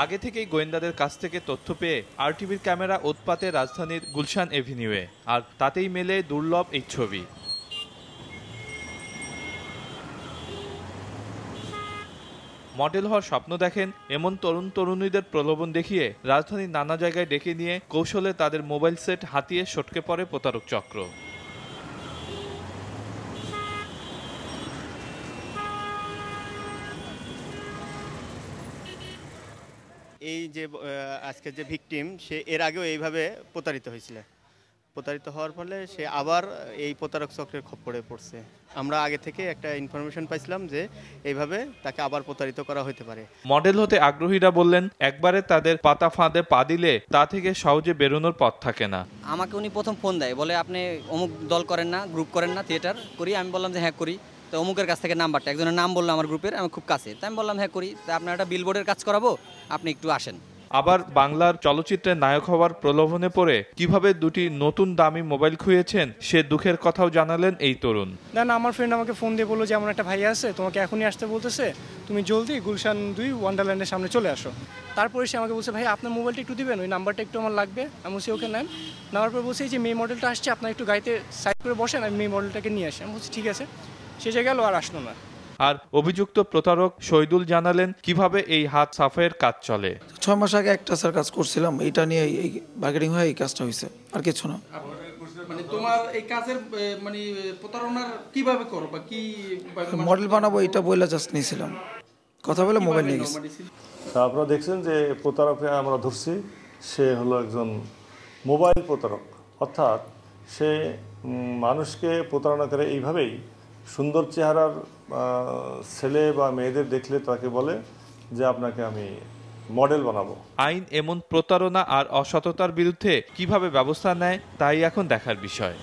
আগে থেকেই গোয়েন্দাদের কাছ থেকে তথ্য পেয়ে আরটিভির ক্যামেরা উৎপাতে রাজধানীর গুলশান এভিনিউয়ে, আর তাতেই মেলে দুর্লভ এই ছবি। মডেল হওয়ার স্বপ্ন দেখেন এমন তরুণ তরুণীদের প্রলোভন দেখিয়ে রাজধানীর নানা জায়গায় ডেকে নিয়ে কৌশলে তাদের মোবাইল সেট হাতিয়ে সটকে পড়ে প্রতারক চক্র। এই যে আজকের যে ভিকটিম, সে এর আগেও এইভাবে প্রতারিত হয়েছিল। প্রতারিত হওয়ার ফলে সে আবার এই প্রতারক চক্রের খপ্পরে পড়ছে। আমরা আগে থেকে একটা ইনফরমেশন পাইছিলাম যে এইভাবে তাকে আবার প্রতারিত করা হতে পারে। মডেল হতে আগ্রহীরা বললেন, একবারে তাদের পাতা ফাঁদে পা দিলে তা থেকে সহজে বেরোনোর পথ থাকে না। আমাকে উনি প্রথম ফোন দেয়, বলে আপনি অমুক দল করেন না, গ্রুপ করেন না, থিয়েটার করি। আমি বললাম যে হ্যাঁ করি। তো অমুকের কাছ থেকে নাম্বারটা, একজনের নাম বললো আমার গ্রুপের, আমি খুব কাছে। তো আমি বললাম হ্যাঁ করি, তা আপনার একটা বিলবোর্ডের কাজ করাবো, আপনি একটু আসেন। আবার বাংলার চলচ্চিত্রের নায়ক হওয়ার প্রলোভনে পড়ে কিভাবে দুটি নতুন দামি মোবাইল খুঁয়েছেন সে দুঃখের কথাও জানালেন এই তরুণ। না, আমার ফ্রেন্ড আমাকে ফোন দিয়ে বললো যে এমন একটা ভাই আছে, তোমাকে এখনই আসতে বলতেছে, তুমি জলদি গুলশান 2 ওয়ান্ডারল্যান্ডের সামনে চলে আসো। তারপরে সে আমাকে বলছে, ভাই আপনার মোবাইলটা একটু দিবেন, ওই নাম্বারটা একটু আমার লাগবে। আমি বলছি ওকে নেন। নেওয়ার পর বলছি যে মেয়ে মডেলটা আসছে, আপনার একটু গাড়িতে সাইড করে বসেন, আমি মেয়ে মডেলটাকে নিয়ে আসি। আমি বলছি ঠিক আছে। সে জায়গায় গেল, আর আসলো না। আর অভিযুক্ত প্রতারক শহীদুল জানালেন কিভাবে এই হাত সাফাইয়ের কাজ চলে। 6 মাস আগে একটা কাজ করছিলাম, এটা নিয়ে এই মার্কেটিং হয়ে এই কাজটা হয়েছে, আর কিছু না। মানে তোমার এই কাজের মানে প্রতারণার কিভাবে করো বা কি মডেল বানাবো এটা বইলা জাস্ট নিয়েছিলাম, কথা বলে মোবাইল নিয়ে গেছি। আপনারা দেখছেন যে প্রতারককে আমরা ধরছি, সে হলো একজন মোবাইল প্রতারক। অর্থাৎ সে মানুষকে প্রতারণা করে এইভাবেই। সুন্দর চেহারার ছেলে বা মেয়েদের দেখলে তাকে বলে যে আপনাকে আমি মডেল বানাবো। আইন এমন প্রতারণা আর অসততার বিরুদ্ধে কিভাবে ব্যবস্থা নেয় তাই এখন দেখার বিষয়।